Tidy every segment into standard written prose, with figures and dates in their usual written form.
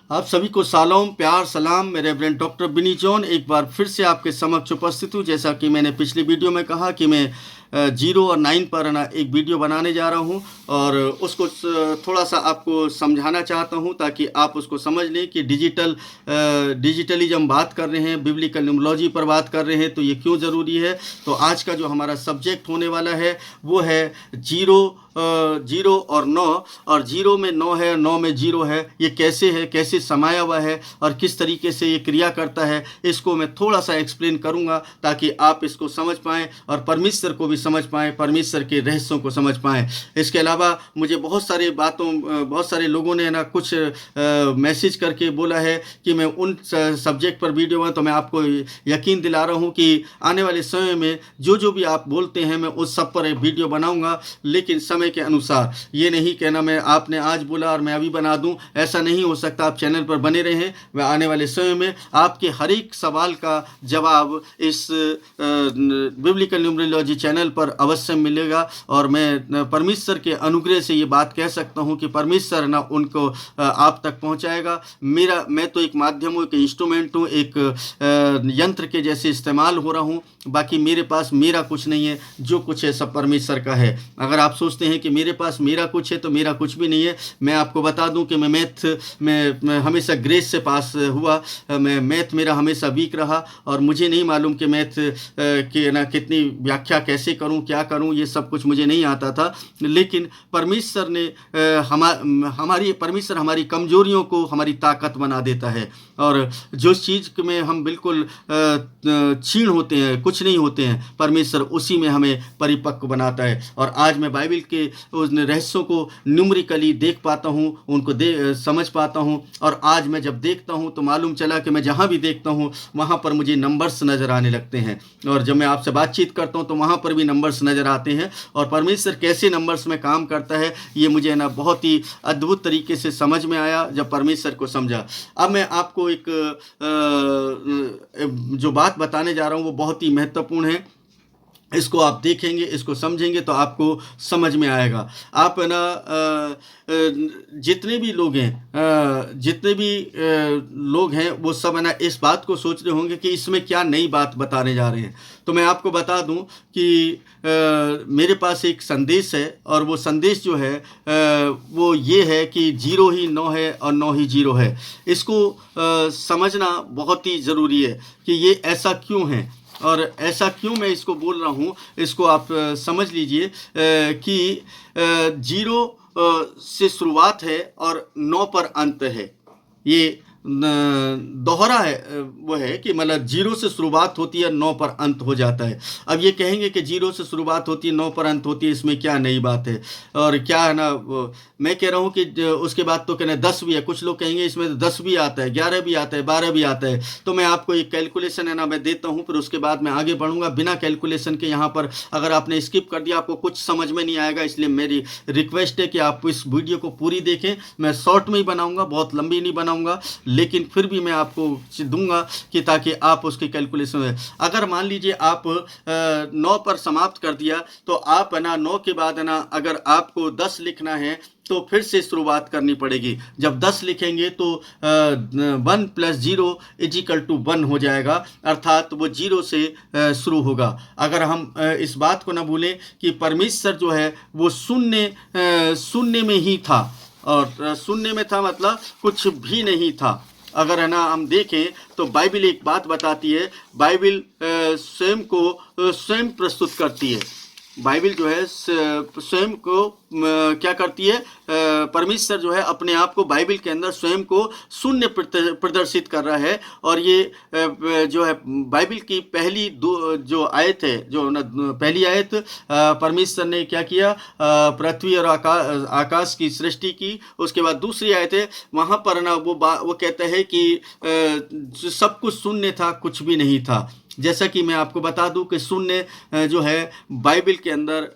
आप सभी को सालोम, प्यार, सलाम। मेरे रेवरेंड डॉक्टर बिनी जॉन एक बार फिर से आपके समक्ष उपस्थित हूँ। जैसा कि मैंने पिछली वीडियो में कहा कि मैं 0 और 9 पर ना एक वीडियो बनाने जा रहा हूँ और उसको थोड़ा सा आपको समझाना चाहता हूँ ताकि आप उसको समझ लें कि डिजिटली जब हम बात कर रहे हैं, बिब्लिकल न्यूमरोलॉजी पर बात कर रहे हैं तो ये क्यों ज़रूरी है। तो आज का जो हमारा सब्जेक्ट होने वाला है वो है 0 और 9, और 0 में 9 है, 9 में 0 है। ये कैसे है, कैसे समाया हुआ है और किस तरीके से ये क्रिया करता है, इसको मैं थोड़ा सा एक्सप्लेन करूँगा ताकि आप इसको समझ पाएँ और परमेश्वर को भी समझ पाएँ, परमेश्वर के रहस्यों को समझ पाएँ। इसके अलावा मुझे बहुत सारे लोगों ने ना कुछ मैसेज करके बोला है कि मैं उन सब्जेक्ट पर वीडियो में, तो मैं आपको यकीन दिला रहा हूँ कि आने वाले समय में जो भी आप बोलते हैं मैं उस सब पर एक वीडियो बनाऊँगा, लेकिन समय के अनुसार। ये नहीं कहना मैं आपने आज बोला और मैं अभी बना दूं, ऐसा नहीं हो सकता। आप चैनल पर बने रहें, वह आने वाले समय में आपके हर एक सवाल का जवाब इस बिब्लिकल न्यूमरोलॉजी चैनल पर अवश्य मिलेगा। और मैं परमेश्वर के अनुग्रह से ये बात कह सकता हूँ कि परमेश्वर ना उनको आप तक पहुँचाएगा। मैं तो एक माध्यम हूँ, एक इंस्ट्रूमेंट हूँ, एक यंत्र के जैसे इस्तेमाल हो रहा हूँ। बाकी मेरे पास मेरा कुछ नहीं है, जो कुछ है सब परमेश्वर का है। अगर आप सोचते हैं कि मेरे पास मेरा कुछ है तो मेरा कुछ भी नहीं है। मैं आपको बता दूं कि मैं हमेशा ग्रेस से पास हुआ। मैथ मेरा हमेशा वीक रहा और मुझे नहीं मालूम कि मैथ की ना कितनी व्याख्या कैसे करूं, क्या करूं, ये सब कुछ मुझे नहीं आता था। लेकिन परमेश्वर ने परमेश्वर हमारी कमजोरियों को हमारी ताकत बना देता है। और जो चीज़ में हम बिल्कुल क्षीण होते हैं, कुछ नहीं होते हैं, परमेश्वर उसी में हमें परिपक्व बनाता है। और आज मैं बाइबल के उस रहस्यों को न्यूमरिकली देख पाता हूँ, उनको समझ पाता हूँ। और आज मैं जब देखता हूँ तो मालूम चला कि मैं जहाँ भी देखता हूँ वहाँ पर मुझे नंबर्स नज़र आने लगते हैं। और जब मैं आपसे बातचीत करता हूँ तो वहाँ पर भी नंबर्स नज़र आते हैं। और परमेश्वर कैसे नंबर्स में काम करता है ये मुझे ना बहुत ही अद्भुत तरीके से समझ में आया जब परमेश्वर को समझा। अब मैं आपको एक जो बात बताने जा रहा हूँ वो बहुत ही महत्वपूर्ण है। इसको आप देखेंगे, इसको समझेंगे तो आपको समझ में आएगा। आप है ना जितने भी लोग हैं वो सब है ना इस बात को सोच रहे होंगे कि इसमें क्या नई बात बताने जा रहे हैं। तो मैं आपको बता दूं कि मेरे पास एक संदेश है और वो संदेश जो है वो ये है कि 0 ही 9 है और 9 ही 0 है। इसको समझना बहुत ही ज़रूरी है कि ये ऐसा क्यों है और ऐसा क्यों मैं इसको बोल रहा हूँ। इसको आप समझ लीजिए कि 0 से शुरुआत है और 9 पर अंत है। ये दोहरा है, वो है कि मतलब 0 से शुरुआत होती है, 9 पर अंत हो जाता है। अब ये कहेंगे कि 0 से शुरुआत होती है, 9 पर अंत होती है, इसमें क्या नई बात है। और क्या है ना, मैं कह रहा हूँ कि उसके बाद तो कहना 10 भी है। कुछ लोग कहेंगे इसमें 10 भी आता है, 11 भी आता है, 12 भी आता है। तो मैं आपको एक कैलकुलेशन है ना मैं देता हूँ, फिर उसके बाद मैं आगे बढ़ूंगा बिना कैलकुलेशन के। यहाँ पर अगर आपने स्किप कर दिया, आपको कुछ समझ में नहीं आएगा। इसलिए मेरी रिक्वेस्ट है कि आप इस वीडियो को पूरी देखें। मैं शॉर्ट में ही बनाऊंगा, बहुत लंबी नहीं बनाऊंगा, लेकिन फिर भी मैं आपको दूंगा कि ताकि आप उसकी कैलकुलेशन है। अगर मान लीजिए आप 9 पर समाप्त कर दिया तो आप है ना 9 के बाद है ना अगर आपको 10 लिखना है तो फिर से शुरुआत करनी पड़ेगी। जब 10 लिखेंगे तो 1 + 0 = 1 हो जाएगा, अर्थात वो 0 से शुरू होगा। अगर हम इस बात को ना भूलें कि परमेश्वर जो है वो शून्य में ही था, और शून्य में था मतलब कुछ भी नहीं था। अगर है ना हम देखें तो बाइबल एक बात बताती है, बाइबल स्वयं प्रस्तुत करती है। बाइबल जो है स्वयं को क्या करती है, परमेश्वर जो है अपने आप को बाइबल के अंदर स्वयं को शून्य प्रदर्शित कर रहा है। और ये जो है बाइबल की पहली जो आयत है, जो पहली आयत परमेश्वर ने क्या किया, पृथ्वी और आकाश की सृष्टि की। उसके बाद दूसरी आयत है, वहाँ पर ना वो कहता है कि सब कुछ शून्य था, कुछ भी नहीं था। जैसा कि मैं आपको बता दूं कि शून्य जो है बाइबल के अंदर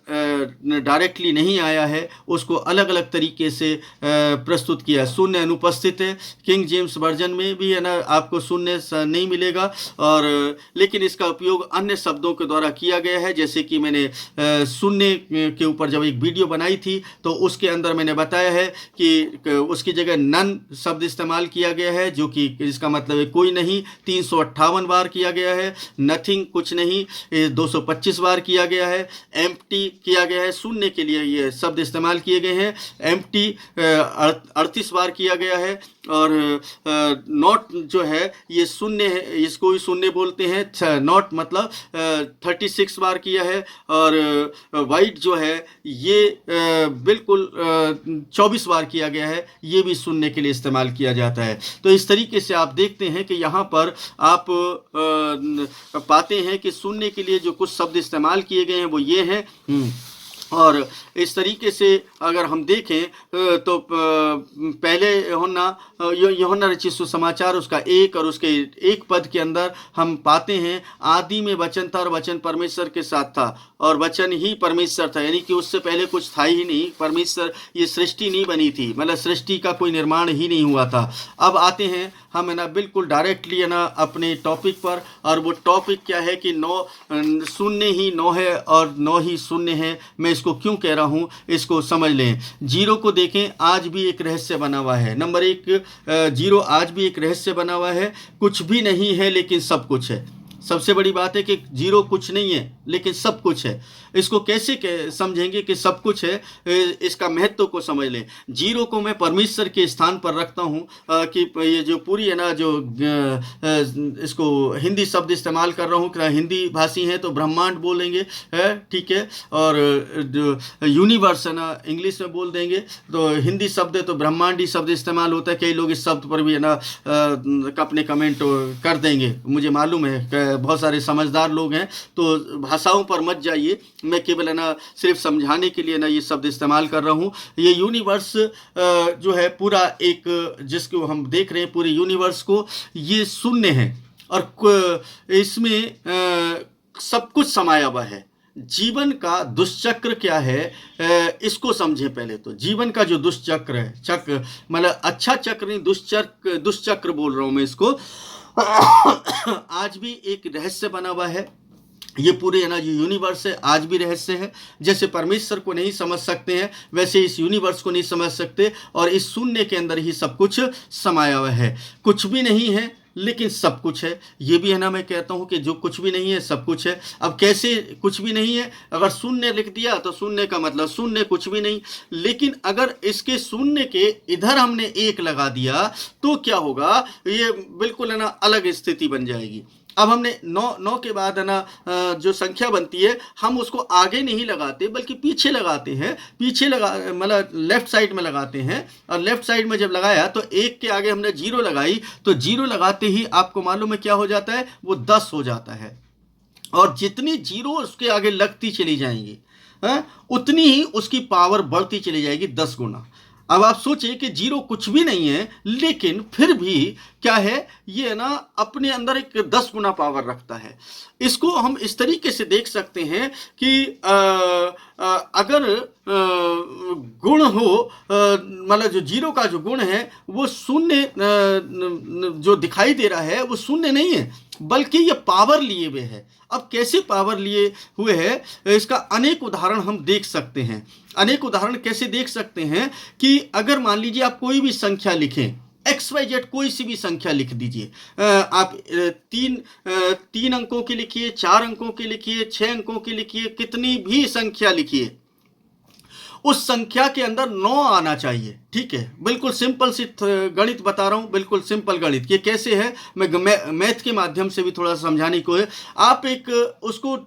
डायरेक्टली नहीं आया है, उसको अलग अलग तरीके से प्रस्तुत किया। शून्य अनुपस्थित है, किंग जेम्स वर्जन में भी है ना आपको शून्य नहीं मिलेगा, और लेकिन इसका उपयोग अन्य शब्दों के द्वारा किया गया है। जैसे कि मैंने शून्य के ऊपर जब एक वीडियो बनाई थी तो उसके अंदर मैंने बताया है कि उसकी जगह नन शब्द इस्तेमाल किया गया है, जो कि इसका मतलब है कोई नहीं, 358 बार किया गया है। नथिंग कुछ नहीं 225 बार किया गया है। एम्प्टी किया गया है, शून्य के लिए ये शब्द इस्तेमाल किए गए हैं। एम्प्टी 38 बार किया गया है। और नॉट जो है ये शून्य है, इसको भी शून्य बोलते हैं। नॉट मतलब 36 बार किया है। और वाइट जो है ये बिल्कुल 24 बार किया गया है, ये भी शून्य के लिए इस्तेमाल किया जाता है। तो इस तरीके से आप देखते हैं कि यहाँ पर आप पाते हैं कि शून्य के लिए जो कुछ शब्द इस्तेमाल किए गए हैं वो ये हैं। और इस तरीके से अगर हम देखें तो पहले यूहन्ना रचित सुसमाचार उसका 1 और उसके 1 पद के अंदर हम पाते हैं, आदि में वचन था और वचन परमेश्वर के साथ था और वचन ही परमेश्वर था। यानी कि उससे पहले कुछ था ही नहीं, परमेश्वर, ये सृष्टि नहीं बनी थी, मतलब सृष्टि का कोई निर्माण ही नहीं हुआ था। अब आते हैं हम है ना बिल्कुल डायरेक्टली है ना अपने टॉपिक पर, और वो टॉपिक क्या है कि 9 शून्य ही 9 है और 9 ही शून्य है। मैं इसको क्यों कह रहा हूँ इसको समझ लें। जीरो को देखें, आज भी एक रहस्य बना हुआ है। नंबर 1, जीरो आज भी एक रहस्य बना हुआ है। कुछ भी नहीं है लेकिन सब कुछ है। सबसे बड़ी बात है कि जीरो कुछ नहीं है लेकिन सब कुछ है। इसको कैसे समझेंगे कि सब कुछ है, इसका महत्व को समझ लें। जीरो को मैं परमेश्वर के स्थान पर रखता हूँ कि ये जो पूरी है ना जो इसको हिंदी शब्द इस्तेमाल कर रहा हूँ, हिंदी भाषी हैं तो ब्रह्मांड बोलेंगे, है ठीक है, और जो यूनिवर्स है ना इंग्लिश में बोल देंगे, तो हिंदी शब्द है तो ब्रह्मांडी शब्द इस्तेमाल होता है। कई लोग इस शब्द पर भी है ना अपने कमेंट कर देंगे, मुझे मालूम है बहुत सारे समझदार लोग हैं, तो भाषाओं पर मत जाइए, मैं केवल है ना सिर्फ समझाने के लिए ना ये शब्द इस्तेमाल कर रहा हूँ। ये यूनिवर्स जो है पूरा एक, जिसको हम देख रहे हैं पूरे यूनिवर्स को, ये शून्य है और इसमें सब कुछ समाया हुआ है। जीवन का दुष्चक्र क्या है, इसको समझें पहले। तो जीवन का जो दुष्चक्र है, चक्र मतलब अच्छा चक्र नहीं, दुष्चक्र बोल रहा हूँ मैं इसको। आज भी एक रहस्य बना हुआ है। ये पूरे है ना जो यूनिवर्स है आज भी रहस्य है। जैसे परमेश्वर को नहीं समझ सकते हैं वैसे इस यूनिवर्स को नहीं समझ सकते, और इस शून्य के अंदर ही सब कुछ समाया हुआ है। कुछ भी नहीं है लेकिन सब कुछ है, ये भी है ना मैं कहता हूँ कि जो कुछ भी नहीं है सब कुछ है। अब कैसे कुछ भी नहीं है, अगर शून्य लिख दिया तो शून्य का मतलब शून्य, कुछ भी नहीं। लेकिन अगर इसके शून्य के इधर हमने 1 लगा दिया तो क्या होगा, ये बिल्कुल है ना अलग स्थिति बन जाएगी। अब हमने 9 के बाद है ना जो संख्या बनती है हम उसको आगे नहीं लगाते बल्कि पीछे लगाते हैं। पीछे लगा मतलब लेफ्ट साइड में लगाते हैं, और लेफ्ट साइड में जब लगाया तो 1 के आगे हमने 0 लगाई, तो 0 लगाते ही आपको मालूम है क्या हो जाता है, वो 10 हो जाता है। और जितनी 0 उसके आगे लगती चली जाएंगी उतनी ही उसकी पावर बढ़ती चली जाएगी 10 गुना। अब आप सोचिए कि 0 कुछ भी नहीं है लेकिन फिर भी क्या है, ये ना अपने अंदर एक 10 गुना पावर रखता है। इसको हम इस तरीके से देख सकते हैं कि अगर गुण हो, मतलब जो 0 का जो गुण है वो शून्य जो दिखाई दे रहा है वो शून्य नहीं है बल्कि ये पावर लिए हुए है। अब कैसे पावर लिए हुए है, इसका अनेक उदाहरण हम देख सकते हैं। अनेक उदाहरण कैसे देख सकते हैं कि अगर मान लीजिए आप कोई भी संख्या लिखें, XYZ कोई सी भी संख्या लिख दीजिए, आप 3 अंकों की लिखिए, 4 अंकों की लिखिए, 6 अंकों की लिखिए, कितनी भी संख्या लिखिए, उस संख्या के अंदर 9 आना चाहिए। ठीक है, बिल्कुल सिंपल सी गणित बता रहा हूं, बिल्कुल सिंपल गणित। ये कैसे है, मैं मैथ के माध्यम से भी थोड़ा समझाने को है। आप एक उसको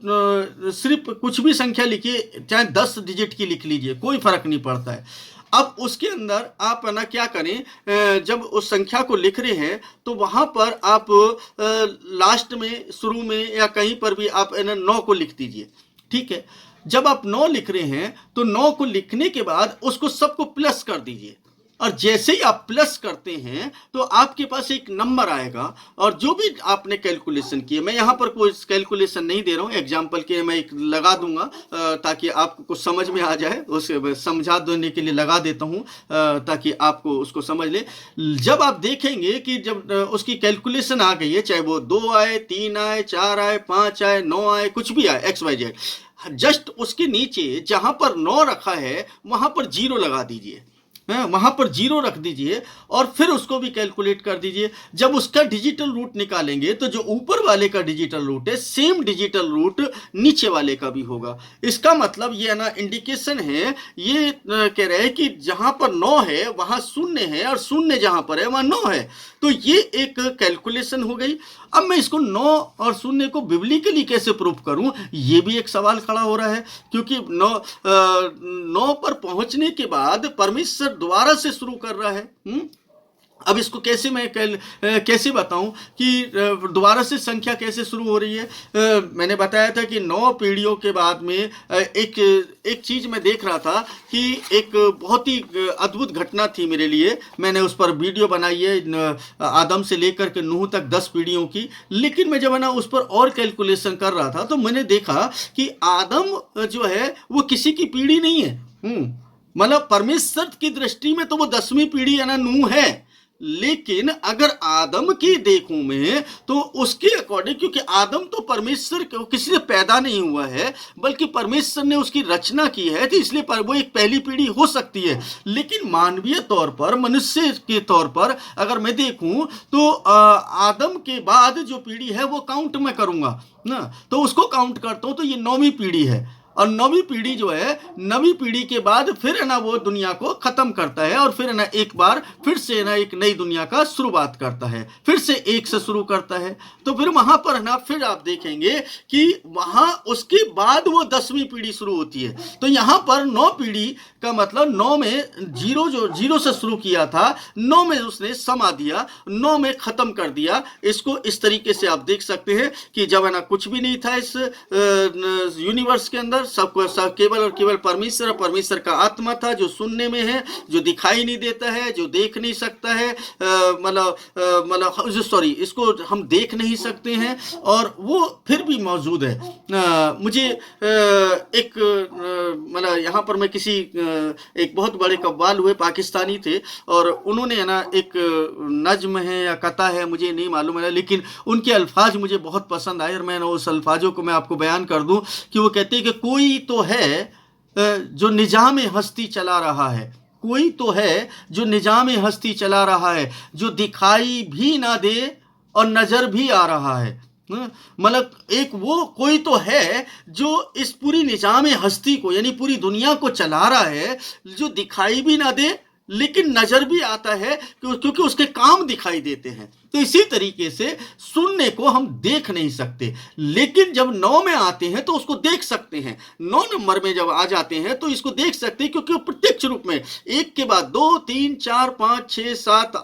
सिर्फ कुछ भी संख्या लिखिए, चाहे 10 डिजिट की लिख लीजिए, कोई फर्क नहीं पड़ता है। अब उसके अंदर आप ना क्या करें, जब उस संख्या को लिख रहे हैं तो वहां पर आप लास्ट में, शुरू में या कहीं पर भी आप 9 को लिख दीजिए। ठीक है, जब आप 9 लिख रहे हैं तो 9 को लिखने के बाद उसको सबको प्लस कर दीजिए, और जैसे ही आप प्लस करते हैं तो आपके पास एक नंबर आएगा, और जो भी आपने कैलकुलेशन किए, मैं यहाँ पर कोई कैलकुलेशन नहीं दे रहा हूँ, एग्जाम्पल के मैं एक लगा दूंगा ताकि आपको कुछ समझ में आ जाए, उसे समझा देने के लिए लगा देता हूँ ताकि आपको उसको समझ ले। जब आप देखेंगे कि जब उसकी कैलकुलेशन आ गई है, चाहे वो 2 आए, 3 आए, 4 आए, 5 आए, 9 आए, कुछ भी आए, XYZ, जस्ट उसके नीचे जहां पर 9 रखा है वहां पर 0 लगा दीजिए, वहां पर 0 रख दीजिए और फिर उसको भी कैलकुलेट कर दीजिए। जब उसका डिजिटल रूट निकालेंगे तो जो ऊपर वाले का डिजिटल रूट है, सेम डिजिटल रूट नीचे वाले का भी होगा। इसका मतलब ये ना इंडिकेशन है, ये कह रहे हैं कि जहां पर 9 है वहां 0 है, और 0 जहां पर है वहां 9 है। तो ये एक कैलकुलेशन हो गई। अब मैं इसको 9 और 0 को बिब्लिकली कैसे प्रूफ करूं, ये भी एक सवाल खड़ा हो रहा है, क्योंकि 9 पर पहुंचने के बाद परमेश्वर दोबारा से शुरू कर रहा है। अब इसको कैसे मैं कैसे बताऊं कि दोबारा से संख्या कैसे शुरू हो रही है। मैंने बताया था कि 9 पीढ़ियों के बाद में एक चीज़ मैं देख रहा था कि एक बहुत ही अद्भुत घटना थी मेरे लिए। मैंने उस पर वीडियो बनाई है, आदम से लेकर के नूह तक 10 पीढ़ियों की। लेकिन मैं जब ना उस पर और कैलकुलेशन कर रहा था तो मैंने देखा कि आदम जो है वो किसी की पीढ़ी नहीं है। मतलब परमेश्वर की दृष्टि में तो वो 10वीं पीढ़ी है ना, नूह है। लेकिन अगर आदम की देखूं मैं तो उसके अकॉर्डिंग, क्योंकि आदम तो परमेश्वर किसी से पैदा नहीं हुआ है बल्कि परमेश्वर ने उसकी रचना की है, तो इसलिए वो एक पहली पीढ़ी हो सकती है। लेकिन मानवीय तौर पर, मनुष्य के तौर पर अगर मैं देखूं तो आदम के बाद जो पीढ़ी है वो काउंट मैं करूंगा ना, तो उसको काउंट करता हूं तो ये 9वीं पीढ़ी है। और 9वीं पीढ़ी जो है, 9वीं पीढ़ी के बाद फिर है ना वो दुनिया को खत्म करता है और फिर है ना एक बार फिर से है ना एक नई दुनिया का शुरुआत करता है, फिर से 1 से शुरू करता है। तो फिर वहां पर है ना फिर आप देखेंगे कि वहां उसके बाद वो 10वीं पीढ़ी शुरू होती है। तो यहां पर 9 पीढ़ी का मतलब 9 में 0 जो 0 से शुरू किया था, 9 में उसने समा दिया, 9 में खत्म कर दिया। इसको इस तरीके से आप देख सकते हैं कि जब है ना कुछ भी नहीं था इस यूनिवर्स के अंदर, सब केवल और केवल परमेश्वर और परमेश्वर का आत्मा था जो सुनने में है, जो दिखाई नहीं देता है, जो देख नहीं सकता है, मतलब सॉरी, इसको हम देख नहीं सकते हैं और वो फिर भी मौजूद है। मुझे एक मतलब यहाँ पर मैं किसी एक बहुत बड़े कव्वाल हुए, पाकिस्तानी थे, और उन्होंने है ना एक नज्म है या कथा है मुझे नहीं मालूम है, लेकिन उनके अल्फाज मुझे बहुत पसंद आए और मैं उस अल्फाजों को मैं आपको बयान कर दूं कि वो कहते हैं कि कोई तो है जो निजाम हस्ती चला रहा है, कोई तो है जो निजाम हस्ती चला रहा है, जो दिखाई भी ना दे और नजर भी आ रहा है। मतलब एक वो कोई तो है जो इस पूरी निजाम हस्ती को यानी पूरी दुनिया को चला रहा है, जो दिखाई भी ना दे लेकिन नजर भी आता है क्योंकि उसके काम दिखाई देते हैं। तो इसी तरीके से सुनने को हम देख नहीं सकते, लेकिन जब 9 में आते हैं तो उसको देख सकते हैं। 9 नंबर में जब आ जाते हैं तो इसको देख सकते हैं, क्योंकि वो प्रत्यक्ष रूप में एक के बाद 2 3 4 5 6 7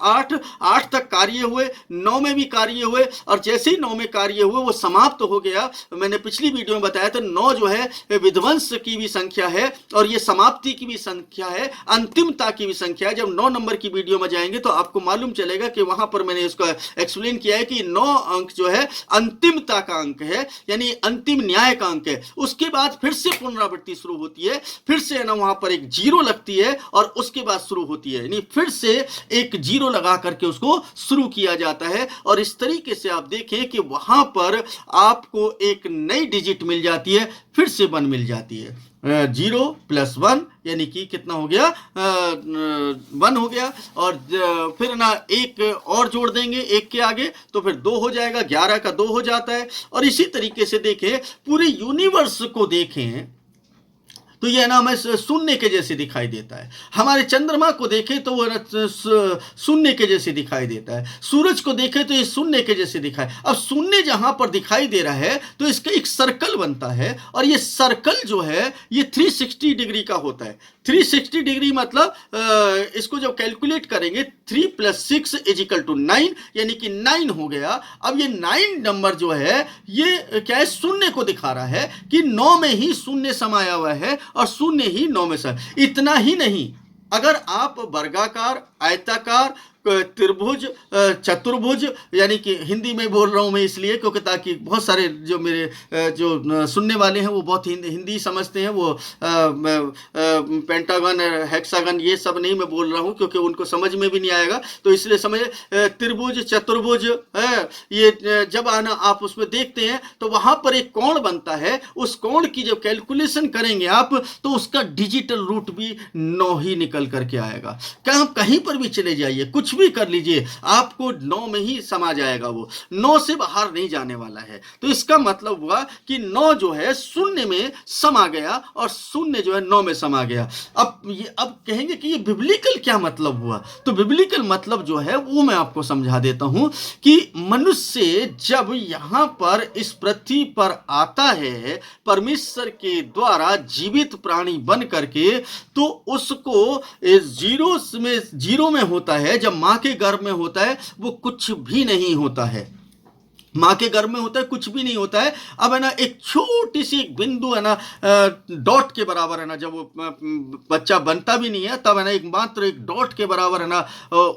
8 तक कार्य हुए, 9 में भी कार्य हुए, और जैसे ही 9 में कार्य हुए वो समाप्त हो गया। मैंने पिछली वीडियो में बताया था 9 जो है विध्वंस की भी संख्या है और ये समाप्ति की भी संख्या है, अंतिमता की भी संख्या है। जब 9 नंबर की वीडियो में जाएंगे तो आपको मालूम चलेगा कि वहां पर मैंने इसका एक्सप्लेन किया है कि 9 अंक जो है अंतिमता का अंक है, यानी अंतिम न्याय का अंक है। उसके बाद फिर से पुनरावृत्ति शुरू होती है, फिर से ना वहां पर एक 0 लगती है और उसके बाद शुरू होती है, यानी फिर से एक 0 लगा करके उसको शुरू किया जाता है। और इस तरीके से आप देखें कि वहां पर आपको एक नई डिजिट मिल जाती है, फिर से 1 मिल जाती है। 0 + 1 यानी कि कितना हो गया, 1 हो गया, और फिर ना एक और जोड़ देंगे 1 के आगे तो फिर 2 हो जाएगा, 11 का 2 हो जाता है। और इसी तरीके से देखें पूरे यूनिवर्स को देखें तो यह ना हमें शून्य के जैसे दिखाई देता है। हमारे चंद्रमा को देखें तो वह शून्य के जैसे दिखाई देता है, सूरज को देखें तो ये शून्य के जैसे दिखाई। अब शून्य जहां पर दिखाई दे रहा है तो इसका एक सर्कल बनता है, और ये सर्कल जो है ये 360 डिग्री का होता है। 360 डिग्री मतलब इसको जब कैलकुलेट करेंगे 3 + 6 = 9, यानी कि 9 हो गया। अब ये 9 नंबर जो है ये क्या है, शून्य को दिखा रहा है कि 9 में ही शून्य समाया हुआ है और शून्य ही 9 में से। इतना ही नहीं, अगर आप वर्गाकार, आयताकार, त्रिभुज, चतुर्भुज, यानी कि हिंदी में बोल रहा हूँ मैं इसलिए क्योंकि ताकि बहुत सारे जो मेरे जो सुनने वाले हैं वो बहुत हिंदी समझते हैं, वो पेंटागन, हेक्सागन ये सब नहीं मैं बोल रहा हूँ क्योंकि उनको समझ में भी नहीं आएगा, तो इसलिए समझ त्रिभुज, चतुर्भुज है, ये जब आना आप उसमें देखते हैं तो वहां पर एक कोण बनता है, उस कोण की जब कैलकुलेशन करेंगे आप तो उसका डिजिटल रूट भी 9 ही निकल करके आएगा। क्या आप कहीं पर भी चले जाइए, कुछ भी कर लीजिए, आपको 9 में ही समा जाएगा, वो 9 से बाहर नहीं जाने वाला है। तो इसका मतलब हुआ कि 9 जो है शून्य में समा गया और शून्य जो है 9 में समा गया। अब कहेंगे कि ये बिब्लिकल क्या मतलब हुआ, तो बिब्लिकल मतलब जो है वो मैं आपको समझा देता हूं कि मनुष्य जब यहां पर इस पृथ्वी पर आता है परमेश्वर के द्वारा जीवित प्राणी बन करके, तो उसको जीरो में होता है, जब मां के गर्भ में होता है वो कुछ भी नहीं होता है, माँ के गर्भ में होता है कुछ भी नहीं होता है। अब है ना एक छोटी सी एक बिंदु है ना डॉट के बराबर है ना, जब वो बच्चा बनता भी नहीं है तब है ना एक मात्र एक डॉट के बराबर है ना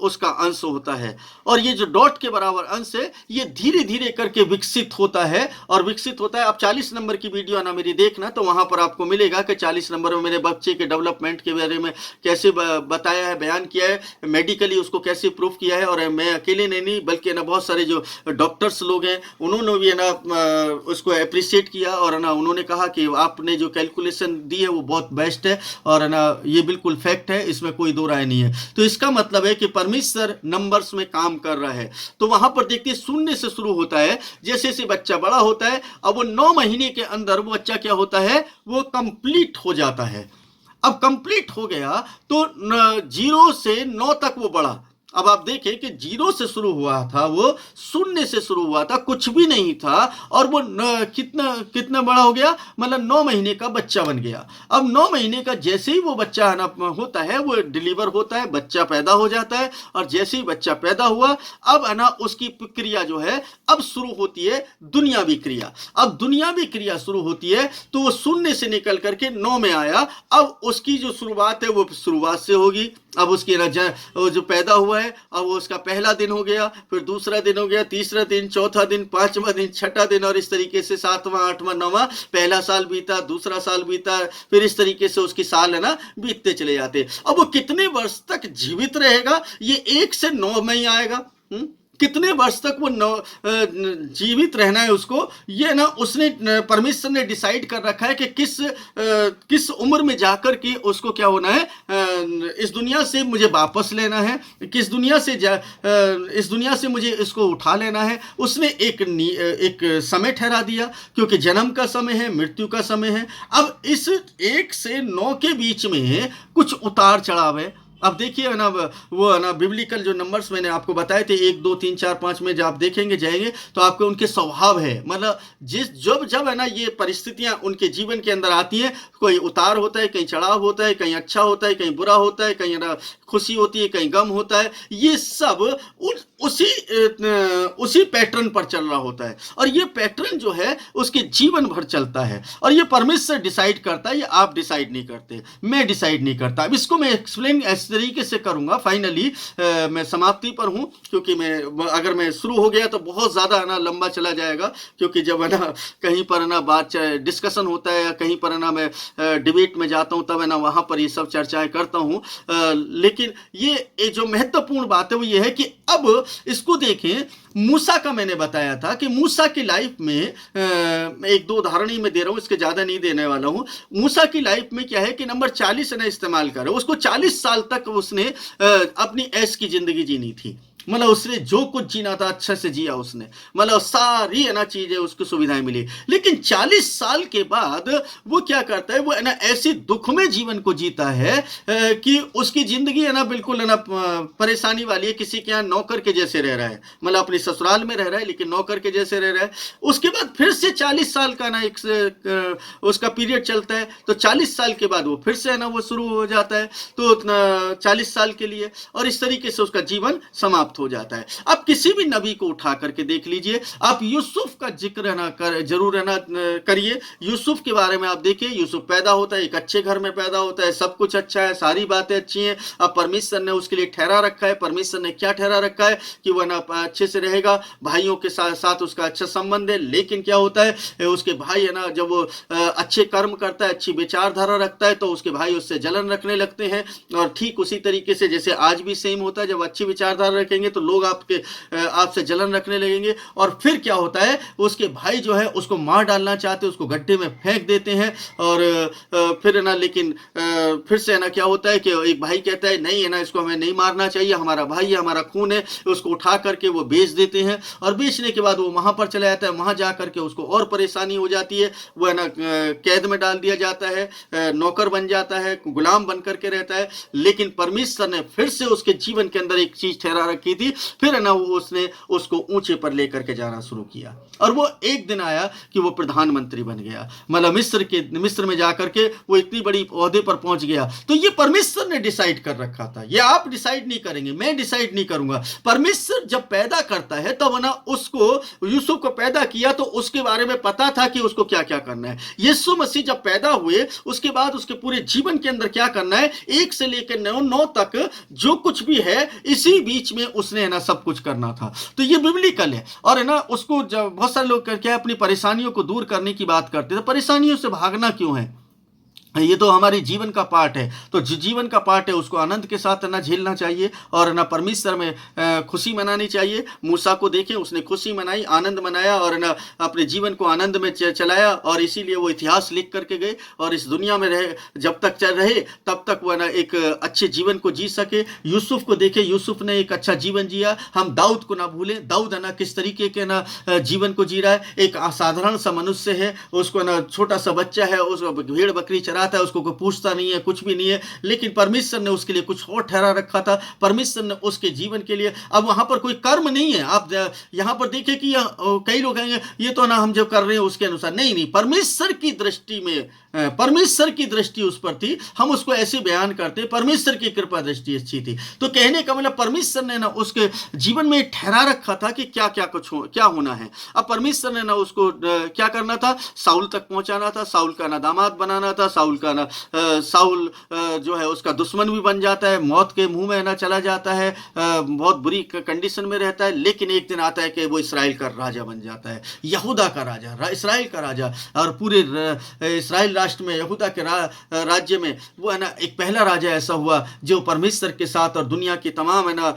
उसका अंश होता है, और ये जो डॉट के बराबर अंश है ये धीरे धीरे करके विकसित होता है और विकसित होता है। आप 40 नंबर की वीडियो है ना मेरी देखना, तो वहां पर आपको मिलेगा कि 40 नंबर में मेरे बच्चे के डेवलपमेंट के बारे में कैसे बताया है, बयान किया है, मेडिकली उसको कैसे प्रूफ किया है। और मैं अकेले नहीं बल्कि ना बहुत सारे जो डॉक्टर्स लोग हैं उन्होंने भी है ना उसको अप्रिशिएट किया और है ना उन्होंने कहा कि आपने जो कैलकुलेशन दी है वो बहुत बेस्ट है और है ना ये बिल्कुल फैक्ट है, इसमें कोई दो राय नहीं है। तो इसका मतलब है कि परमेश्वर नंबर्स में काम कर रहा है। तो वहां पर देखिए शून्य से शुरू होता है, जैसे जैसे बच्चा बड़ा होता है, अब वो 9 महीने के अंदर वो बच्चा क्या होता है, वो कंप्लीट हो जाता है। अब कंप्लीट हो गया तो 0 से 9 तक वो बढ़ा। अब आप देखें कि 0 से शुरू हुआ था, वो शून्य से शुरू हुआ था, कुछ भी नहीं था, और वो कितना कितना बड़ा हो गया, मतलब 9 महीने का बच्चा बन गया। अब 9 महीने का जैसे ही वो बच्चा है ना होता है, वो डिलीवर होता है, बच्चा पैदा हो जाता है, और जैसे ही बच्चा पैदा हुआ अब है ना उसकी क्रिया जो है अब शुरू होती है दुनियावी क्रिया। अब दुनियावी क्रिया शुरू होती है तो वो शून्य से निकल करके 9 में आया। अब उसकी जो शुरुआत है वो शुरुआत से होगी। अब उसकी जो पैदा हुआ है, अब वो उसका पहला दिन हो गया, फिर दूसरा दिन हो गया, तीसरा दिन, चौथा दिन, पांचवा दिन, छठा दिन, और इस तरीके से 7वां, 8वां, 9वां, पहला साल बीता, दूसरा साल बीता, फिर इस तरीके से उसकी साल है ना बीतते चले जाते। अब वो कितने वर्ष तक जीवित रहेगा, ये 1 से 9 में ही आएगा। कितने वर्ष तक वो जीवित रहना है उसको, ये ना उसने परमेश्वर ने डिसाइड कर रखा है कि किस उम्र में जाकर के उसको क्या होना है, इस दुनिया से मुझे वापस लेना है, किस दुनिया से इस दुनिया से मुझे इसको उठा लेना है। उसने एक समय ठहरा दिया, क्योंकि जन्म का समय है, मृत्यु का समय है। अब इस 1 से 9 के बीच में कुछ उतार चढ़ाव है। अब देखिए ना वो ना बिब्लिकल जो नंबर्स मैंने आपको बताए थे 1 2 3 4 5 में जब आप देखेंगे जाएंगे तो आपके उनके स्वभाव है, मतलब जब है ना ये परिस्थितियां उनके जीवन के अंदर आती हैं, कोई उतार होता है, कहीं चढ़ाव होता है, कहीं अच्छा होता है, कहीं बुरा होता है, कहीं ना खुशी होती है, कहीं गम होता है। ये सब उसी पैटर्न पर चल रहा होता है, और ये पैटर्न जो है उसके जीवन भर चलता है, और ये परमेश्वर डिसाइड करता है, ये आप डिसाइड नहीं करते, मैं डिसाइड नहीं करता। अब इसको मैं एक्सप्लेन इस तरीके से करूंगा। फाइनली मैं समाप्ति पर हूं, क्योंकि अगर मैं शुरू हो गया तो बहुत ज्यादा ना लंबा चला जाएगा, क्योंकि जब है ना कहीं पर ना बात डिस्कशन होता है या कहीं पर ना मैं डिबेट में जाता हूं तब है ना वहां पर ये सब चर्चाएं करता हूं। लेकिन ये जो महत्वपूर्ण बात है वो ये है कि अब इसको देखें, मूसा का मैंने बताया था कि मूसा की लाइफ में एक दो उदाहरण ही मैं दे रहा हूं, इसके ज्यादा नहीं देने वाला हूं। मूसा की लाइफ में क्या है कि नंबर 40 ना इस्तेमाल कर, उसको 40 साल तक उसने अपनी ऐश की जिंदगी जीनी थी, मतलब उसने जो कुछ जीना था अच्छे से जिया उसने, मतलब सारी है ना चीजें उसको सुविधाएं मिली। लेकिन 40 साल के बाद वो क्या करता है, वो है ना ऐसी दुख में जीवन को जीता है कि उसकी जिंदगी है ना बिल्कुल है ना परेशानी वाली है। किसी के यहाँ नौकर के जैसे रह रहा है, मतलब अपने ससुराल में रह रहा है लेकिन नौकर के जैसे रह रहा है। उसके बाद फिर से 40 साल का ना एक उसका पीरियड चलता है, तो 40 साल के बाद वो फिर से है ना वो शुरू हो जाता है, तो 40 साल के लिए, और इस तरीके से उसका जीवन समाप्त समाप्त हो जाता है। अब किसी भी नबी को उठा करके देख लीजिए, आप यूसुफ का जिक्र ना कर जरूर है ना करिए। यूसुफ के बारे में आप देखिए, यूसुफ पैदा होता है, एक अच्छे घर में पैदा होता है, सब कुछ अच्छा है, सारी बातें अच्छी हैं। अब परमेश्वर ने उसके लिए ठहरा रखा है, परमेश्वर ने क्या ठहरा रखा है कि वह ना अच्छे से रहेगा, भाइयों के साथ उसका अच्छा संबंध है। लेकिन क्या होता है, उसके भाई है ना, जब वो अच्छे कर्म करता है, अच्छी विचारधारा रखता है, तो उसके भाई उससे जलन रखने लगते हैं। और ठीक उसी तरीके से जैसे आज भी सेम होता है, जब अच्छी विचारधारा रखेंगे तो लोग आपसे जलन रखने लगेंगे। और फिर क्या होता है, उसके भाई जो है उसको मार डालना चाहते, उसको गड्ढे में फेंक देते हैं। और फिर है ना, लेकिन फिर से है ना क्या होता है कि एक भाई कहता है नहीं है ना, इसको हमें नहीं मारना चाहिए, हमारा भाई है, हमारा खून है। उसको उठा करके वो बेच देते हैं, और बेचने के बाद वो वहां पर चला जाता है। वहां जा करके उसको और परेशानी हो जाती है, वो है ना कैद में डाल दिया जाता है, नौकर बन जाता है, गुलाम बन करके रहता है। लेकिन परमेश्वर ने फिर से उसके जीवन के अंदर एक चीज ठहरा रखी थी, फिर है ना उसने उसको ऊंचे पर लेकर के जाना शुरू किया। और वो एक दिन आया कि वो प्रधानमंत्री बन गया, मतलब मिस्र में जाकर के वो इतनी बड़ी ओहदे पर पहुंच गया। तो ये परमेश्वर ने डिसाइड कर रखा था, ये आप डिसाइड नहीं करेंगे, मैं डिसाइड नहीं करूंगा। परमेश्वर जब पैदा करता है तब ना उसको, यूसुफ को पैदा किया तो उसके बारे में पता था कि उसको क्या क्या करना है। यीशु मसीह जब पैदा हुए उसके बाद उसके पूरे जीवन के अंदर क्या करना है, 1 से लेकर 9 तक जो कुछ भी है इसी बीच में उसने है ना सब कुछ करना था। तो ये बिब्लिकल है। और है ना उसको जब बहुत सारे लोग क्या अपनी परेशानियों को दूर करने की बात करते हैं, तो परेशानियों से भागना क्यों है, ये तो हमारे जीवन का पार्ट है। तो जो जीवन का पार्ट है उसको आनंद के साथ ना झेलना चाहिए, और ना परमेश्वर में खुशी मनानी चाहिए। मूसा को देखें, उसने खुशी मनाई, आनंद मनाया, और ना अपने जीवन को आनंद में चलाया, और इसीलिए वो इतिहास लिख करके गए, और इस दुनिया में रहे, जब तक चल रहे तब तक वह ना एक अच्छे जीवन को जी सके। यूसुफ को देखें, यूसुफ ने एक अच्छा जीवन जिया। हम दाऊद को ना भूलें, दाऊद है ना किस तरीके के ना जीवन को जी रहा है। एक असाधारण सा मनुष्य है, उसको ना छोटा सा बच्चा है, उसको भेड़ बकरी चरा है, उसको कोई पूछता नहीं है, कुछ भी नहीं है, लेकिन परमेश्वर ने उसके लिए कुछ और ठहरा रखा था। परमेश्वर ने उसके जीवन के लिए, अब वहां पर कोई कर्म नहीं है। आप यहां पर देखिए कि कई लोग कहेंगे ये तो ना हम जो कर रहे हैं उसके अनुसार, नहीं नहीं, परमेश्वर की दृष्टि में, परमेश्वर की दृष्टि उस पर थी, हम उसको ऐसे बयान करते, परमेश्वर की कृपा दृष्टि अच्छी थी। तो कहने का मतलब परमेश्वर ने ना उसके जीवन में ठहरा रखा था कि क्या क्या क्या होना है। अब परमेश्वर ने ना उसको क्या करना था, साउल तक पहुंचाना था, साउल का ना दामाद बनाना था। साउल जो है उसका दुश्मन भी बन जाता है, मौत के मुंह में ना चला जाता है, बहुत बुरी कंडीशन में रहता है। लेकिन एक दिन आता है कि वो इसराइल का राजा बन जाता है, यहूदा का राजा, इसराइल का राजा। और पूरे इसराइल राष्ट्र में, यहूदा के राज्य में वो है ना एक पहला राजा ऐसा हुआ जो परमेश्वर के साथ और दुनिया की तमाम है ना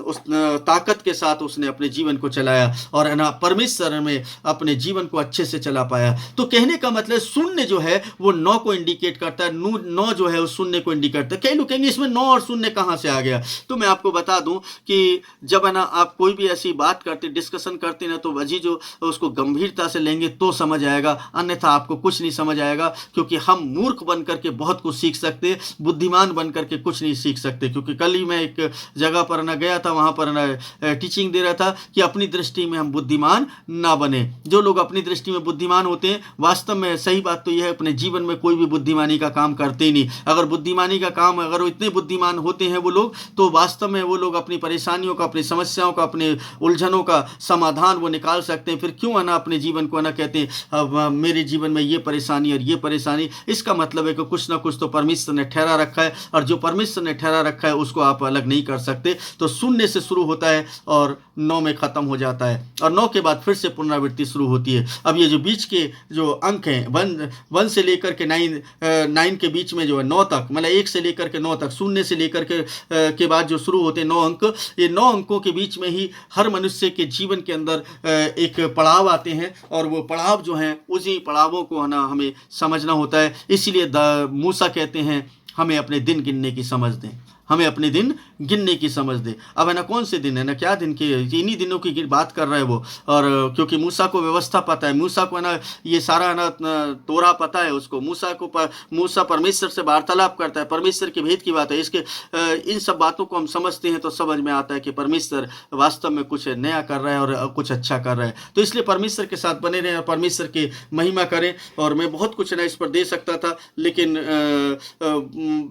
उस ताकत के साथ उसने अपने जीवन को चलाया, और है ना परमेश्वर में अपने जीवन को अच्छे से चला पाया। तो कहने का मतलब शून्य जो है वो 9 को इंडिकेट करता है, 9 जो है उस शून्य को इंडिकेट करता है। कई लोग कहेंगे इसमें 9 और शून्य कहां से आ गया। तो मैं आपको बता दूं कि जब है ना आप कोई भी ऐसी बात करते, डिस्कशन करते ना, तो वजी जो उसको गंभीरता से लेंगे तो समझ आएगा, अन्यथा आपको कुछ नहीं समझ आएगा। क्योंकि हम मूर्ख बन करके बहुत कुछ सीख सकते, बुद्धिमान बन करके कुछ नहीं सीख सकते। क्योंकि कल ही मैं एक जगह पर ना गया था, वहां पर ना टीचिंग दे रहा था कि अपनी दृष्टि में हम बुद्धिमान ना बने। जो लोग अपनी दृष्टि में बुद्धिमान होते हैं, वास्तव में सही बात तो यह है अपने जीवन में कोई भी बुद्धिमानी का काम करते ही नहीं। अगर बुद्धिमानी का काम, अगर वो इतने बुद्धिमान होते हैं वो लोग, तो वास्तव में वो लोग अपनी परेशानियों का, अपनी समस्याओं का, अपने उलझनों का समाधान वो निकाल सकते हैं। फिर क्यों है ना अपने जीवन को है ना कहते हैं मेरे जीवन में ये परेशानी और ये परेशानी। इसका मतलब है कि कुछ ना कुछ तो परमेश्वर ने ठहरा रखा है, और जो परमेश्वर ने ठहरा रखा है उसको आप अलग नहीं कर सकते। तो शून्य से शुरू होता है और 9 में खत्म हो जाता है, और 9 के बाद फिर से पुनरावृत्ति शुरू होती है। अब ये जो बीच के जो अंक हैं, 1 से लेकर के 9 के बीच में जो है 9 तक, मतलब 1 से लेकर के 9 तक, शून्य से लेकर के बाद जो शुरू होते हैं 9 अंक, ये 9 अंकों के बीच में ही हर मनुष्य के जीवन के अंदर एक पड़ाव आते हैं, और वो पड़ाव जो हैं उसी पड़ावों को है ना हमें समझना होता है। इसीलिए मूसा कहते हैं हमें अपने दिन गिनने की समझ दें, हमें अपने दिन गिनने की समझ दे। अब है ना कौन से दिन है ना, क्या दिन की, इन्हीं दिनों की बात कर रहा है वो। और क्योंकि मूसा को व्यवस्था पता है, मूसा को है ना ये सारा है ना तोरा पता है उसको। मूसा परमेश्वर से वार्तालाप करता है, परमेश्वर के भेद की बात है। इसके इन सब बातों को हम समझते हैं तो समझ में आता है कि परमेश्वर वास्तव में कुछ नया कर रहा है और कुछ अच्छा कर रहा है। तो इसलिए परमेश्वर के साथ बने रहें और परमेश्वर की महिमा करें। और मैं बहुत कुछ ना इस पर दे सकता था, लेकिन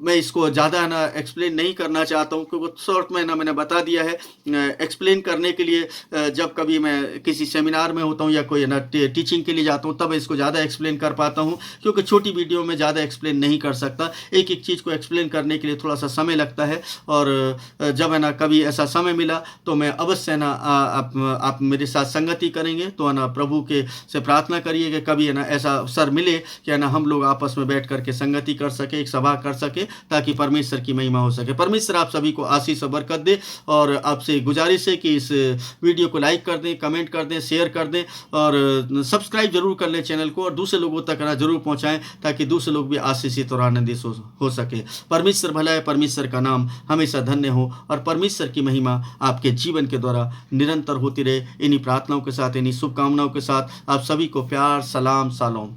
मैं इसको ज़्यादा ना एक्सप्लेन नहीं नहीं करना चाहता हूँ, क्योंकि शॉर्ट में ना मैंने बता दिया है एक्सप्लेन करने के लिए जब कभी मैं किसी सेमिनार में होता हूँ या कोई ना टीचिंग के लिए जाता हूँ तब इसको ज़्यादा एक्सप्लेन कर पाता हूँ, क्योंकि छोटी वीडियो में ज़्यादा एक्सप्लेन नहीं कर सकता। एक एक चीज़ को एक्सप्लेन करने के लिए थोड़ा सा समय लगता है, और जब है ना कभी ऐसा समय मिला तो मैं अवश्य ना आप मेरे साथ संगति करेंगे, तो है ना प्रभु के से प्रार्थना करिए कि कभी है ना ऐसा अवसर मिले कि है ना हम लोग आपस में बैठ करके संगति कर सके, एक सभा कर सके, ताकि परमेश्वर की महिमा हो सके। परमेश्वर आप सभी को आशीष और बरकत दे, और आपसे गुजारिश है कि इस वीडियो को लाइक कर दें, कमेंट कर दें, शेयर कर दें, और सब्सक्राइब जरूर कर लें चैनल को, और दूसरे लोगों तक ना जरूर पहुंचाएं, ताकि दूसरे लोग भी आशीषित और आनंदित हो सके। परमेश्वर भला है, परमेश्वर का नाम हमेशा धन्य हो, और परमेश्वर की महिमा आपके जीवन के द्वारा निरंतर होती रहे। इन्हीं प्रार्थनाओं के साथ, इन्हीं शुभकामनाओं के साथ आप सभी को प्यार, सलाम, शालोम।